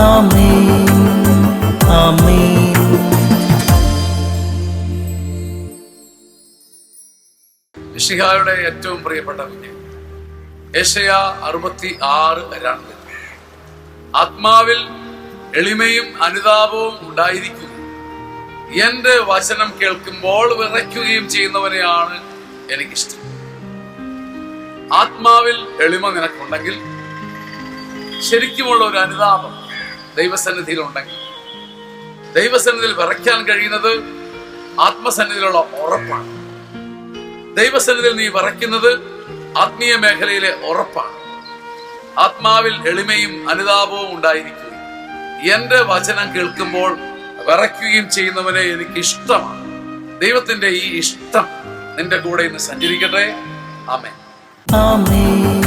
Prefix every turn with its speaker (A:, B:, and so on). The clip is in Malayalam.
A: ആമേൻ ആമേൻ.
B: മിശിഹായുടെ ഏറ്റവും പ്രിയപ്പെട്ട കുഞ്ഞ്, യെശയ്യാ 66:2. ആത്മാവിൽ എളിമയും അനുതാപവും ഉണ്ടായിരിക്കുക, എന്റെ വചനം കേൾക്കുമ്പോൾ വിറയ്ക്കുകയും ചെയ്യുന്നവനെയാണ് എനിക്കിഷ്ടം. ആത്മാവിൽ എളിമ നിനക്കുണ്ടെങ്കിൽ, ശരിക്കുമുള്ള ഒരു അനുതാപം ദൈവസന്നിധിയിൽ ഉണ്ടെങ്കിൽ, ദൈവസന്നിധിയിൽ വിറയ്ക്കാൻ കഴിയുന്നത് ആത്മസന്നിധിയിലുള്ള ഉറപ്പാണ്. ദൈവസന്നിധിയിൽ നീ വിറയ്ക്കുന്നത് ആത്മീയ മേഖലയിലെ ഉറപ്പാണ്. ആത്മാവിൽ എളിമയും അനുതാപവും ഉണ്ടായിരിക്കുക, എന്റെ വചനം കേൾക്കുമ്പോൾ വിറയ്ക്കുകയും ചെയ്യുന്നവനെ എനിക്ക് ഇഷ്ടമാണ്. ദൈവത്തിന്റെ ഈ ഇഷ്ടം നിന്റെ കൂടെ ഇന്ന് സഞ്ചരിക്കട്ടെ. ആമേൻ
A: ആമേൻ.